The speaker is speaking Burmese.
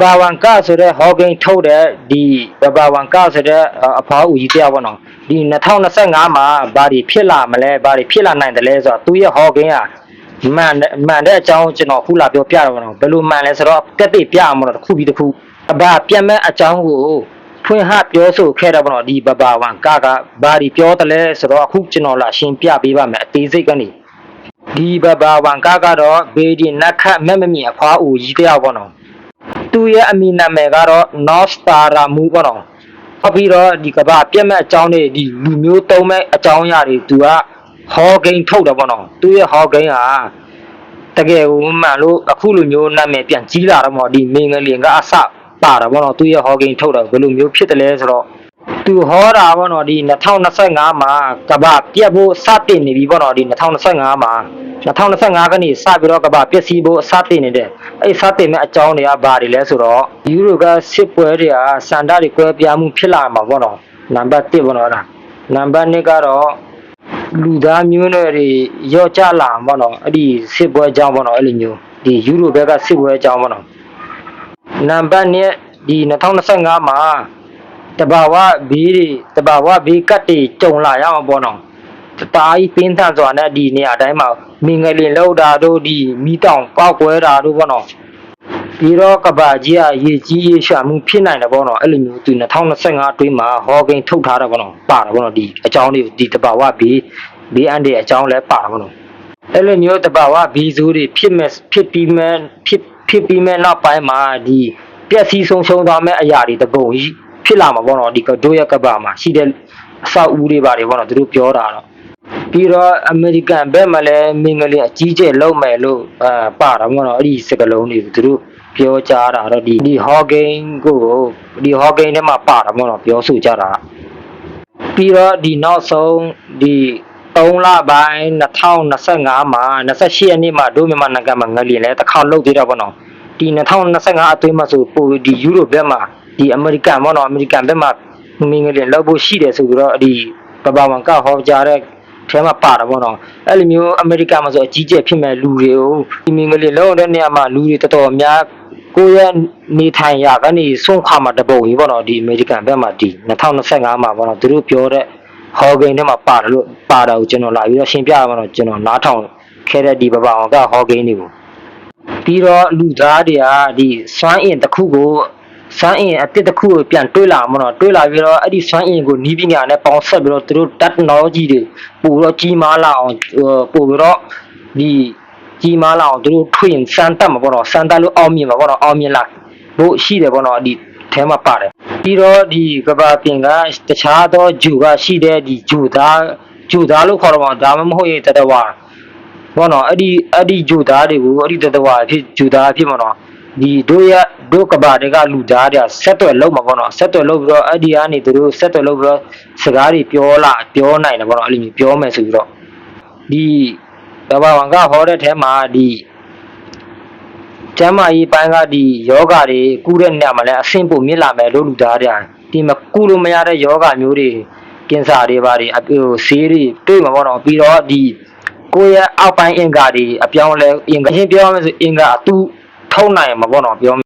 ဘာဝန်ကဆိုတဲ့ဟောကိန်းထုတ်တဲ့ဒီဘာဝန်ကဆိုတဲ့အဖော်ဦးကြီးတရားပေါ့နော်ဒီ2025မှာဘာတွေဖြစ်လာမလဲဘာတွေဖြစ်လာနိုင်တယ်လဲဆိုတော့သူရဲ့ဟောကိန်းကမှန်တဲ့အကြောင်းကျွန်တော်ခုလာပြောပြတော့ပေါ့နော်ဘယ်လိုမှန်လဲဆိုတော့တက်တိပြအောင်ပေါ့နော်တစ်ခုပြီးတစ်ခုဘာပြတ်မဲ့အကြောင်းကိုဖွင့်ဟပြောဆိုခဲ့တော့ပေါ့နော်ဒီဘာဝန်ကဘာတွေပြောတယ်လဲဆိုတော့အခုကျွန်တော်လာရှင်းပြပေးပါမယ်အသေးစိတ်ကနေဒီဘာဝန်ကကတော့ဘေးဒီနက်ခတ်မဲ့မမြင်အဖွားဦးကြီးတရားပေါ့နော်သူရဲ့အမည်နာမည်ကတော့ Nostradamus ပေါ့နော်။ပြီးတော့ဒီကဘာပြက်မဲ့အကြောင်းတွေဒီလူမျိုးသုံးမဲ့အကြောင်းအရာတွေသူကဟောကိန်းထုတ်တယ်ပေါ့နော်။သူရဲ့ဟောကိန်းဟာတကယ်ကိုမှန်လို့အခုလူမျိုးနာမည်ပြန်ကြီးလာတော့ပေါ့ဒီမင်းငလင်ကအစပါတာပေါ့နော်။သူရဲ့ဟောကိန်းထုတ်တယ်ဘယ်လိုမျိုးဖြစ်တယ်လဲဆိုတော့သူဟောတာပေါ့နော်ဒီ2025မှာကဘာပြက်ဖို့စတင်နေပြီပေါ့နော်ဒီ2025မှာ2025ကနေစပြီးတော့ကဘာပစ္စည်းဖို့စတင်နေတယ်အဲ့စတင်မဲ့အကြောင်းတွေကဘာတွေလဲဆိုတော့ယူရိုကစစ်ပွဲတွေကစန္ဒတွေကွဲပြားမှုဖြစ်လာမှာပေါ့နော်နံပါတ်1ပေါ့နော်နံပါတ်2ကတော့လူသားမျိုးနွယ်တွေရော့ကျလာမှာပေါ့နော်အဲ့ဒီစစ်ပွဲအကြောင်းပေါ့နော်အဲ့လိုမျိုးဒီယူရိုဘက်ကစစ်ပွဲအကြောင်းပေါ့နော်နံပါတ်2ဒီ2025မှာတဘာဝဘေးကတ်တွေကြုံလာရမှာပေါ့နော်တာကြီးပင်းထန်စွာနဲ့ဒီနေရာတိုင်းမှာမင်္ဂလင်လောက်တာတို့ဒီမိတောင်ပေါက်ကွဲတာတို့ပေါ့နော်ပြီးတော့ကဘာကြီးကရေကြီးရေရှာမှုဖြစ်နိုင်တယ်ပေါ့နော်အဲ့လိုမျိုးသူ2025အတွင်းမှာဟောကိန်းထုတ်ထားတာပေါ့နော်ပါတယ်ပေါ့နော်ဒီအကြောင်းလေးဒီတဘာဝဘေးအန္တရာယ်အကြောင်းလည်းပါတယ်ပေါ့နော်အဲ့လိုမျိုးတဘာဝဘေးဆိုးတွေဖြစ်ပြီးမဲ့နောက်ပိုင်းမှာဒီပျက်စီးဆုံးရှုံးသွားမဲ့အရာတွေတပုံကြီးဖြစ်လာမှာပေါ့နော်ဒီတို့ရဲ့ကဘာမှာရှိတဲ့အဆောက်အဦတွေပါတယ်ပေါ့နော်သူတို့ပြောတာတော့ပြီးတော့အမေရိကန်ဘက်မှာလည်းမင်္ဂလင်အကြီးကျယ်လုပ်မယ်လို့ပါတာပေါ့နော်အဲ့ဒီစကလုံးတွေသူတို့ပြောကြတာတော့ဒီဟောကိန်းကိုဒီဟောကိန်းထဲမှာပါတာပေါ့နော်ပြောဆိုကြတာပြီးတော့ဒီနောက်ဆုံးဒီ3လပိုင်း2025မှာ28ရက်နေ့မှာဒိုမြန်မာနိုင်ငံမှာငလျင်လဲတစ်ခါလုပ်သေးတာပေါ့နော်ဒီ2025အတွင်းမှာဆိုပိုဒီယူရိုဘက်မှာဒီအမေရိကန်ပေါ့နော်အမေရိကန်ဘက်မှာမင်္ဂလင်လောက်ဖို့ရှိတယ်ဆိုပြီးတော့ဒီဘာဝန်ကဟောကြားတဲ့ထဲမှာပါတာပေါ့နော်အဲ့လိုမျိုးအမေရိကန်မှာဆိုအကြီးကျယ်ဖြစ်မဲ့လူတွေကိုဒီမင်္ဂလင်လောက်တဲ့နေရာမှာလူတွေတော်တော်များကိုယ့်ရဲ့နေထိုင်ရာကနေဆုံးခွာမှာတပုံကြီးပေါ့နော်ဒီအမေရိကန်ဘက်မှာဒီ2025မှာပေါ့နော်သူတို့ပြောတဲ့ဟောကိန်းထဲမှာပါတယ်လို့ပါတာကိုကျွန်တော်လာပြီးတော့ရှင်းပြရမှာတော့ကျွန်တော်နားထောင်ခဲ့တဲ့ဒီဘာဝန်ကဟောကိန်းတွေကိုပြီးတော့လူသားတွေကဒီစွမ်းအင်တစ်ခုကိုစွမ်းအင်အတစ်တစ်ခုကိုပြန်တွေးလာမှာတော့တွေးလာပြီးတော့အဲ့ဒီစွမ်းအင်ကိုနီးပညာနဲ့ပေါင်းဆက်ပြီးတော့သူတို့ technology တွေပို့တော့ကြီးမားလာအောင်ပို့ပြီးတော့ဒီကြီးမားလာအောင်သူတို့ထွင်စမ်းတက်မှာပေါ့နော်စမ်းတက်လို့အောင်မြင်မှာပေါ့နော်အောင်မြင်လာဖို့ရှိတယ်ပေါ့နော်ဒီထဲမှာပါတယ်ပြီးတော့ဒီကဘာပြင်ကတခြားသောဂျူကရှိတဲ့ဒီဂျူသားလို့ခေါ်တော့မှာဒါမှမဟုတ်ရင်တတဝါပေါ့နော်အဲ့ဒီဂျူသားတွေကိုအဲ့ဒီတတဝါဖြစ်ဂျူသားဖြစ်မှာနော်ဒီတို့ကဘာတွေကလူသားတွေဆက်သွယ်လုံးမှာပေါ့နော်ဆက်သွယ်လို့ပြီးတော့အဲ့ဒီကနေသူတို့ဆက်သွယ်လို့ပြီးတော့စကားတွေပြောနိုင်တယ်ပေါ့နော်အဲ့လိုမျိုးပြောမယ်ဆိုပြီးတော့ဒီဘာဝန်ကဟောတဲ့ထဲမှာဒီကျမ်းမာရေးပိုင်းကဒီယောဂတွေကုတဲ့နေရာမှာလည်းအဆင့်ပိုမြင့်လာမယ်လို့လူသားတွေဒီမကုလို့မရတဲ့ယောဂမျိုးတွေကင်ဆာတွေပါတယ်ဆေးတွေတွေ့မှာပေါ့နော်ပြီးတော့ဒီကိုယ့်ရဲ့အောက်ပိုင်းအင်္ဂါတွေအပြောင်းလဲအင်္ဂါရှင်းပြောရမယ်ဆိုအင်္ဂါအတူထုံးနိုင်မှာပေါ့နော်ပြော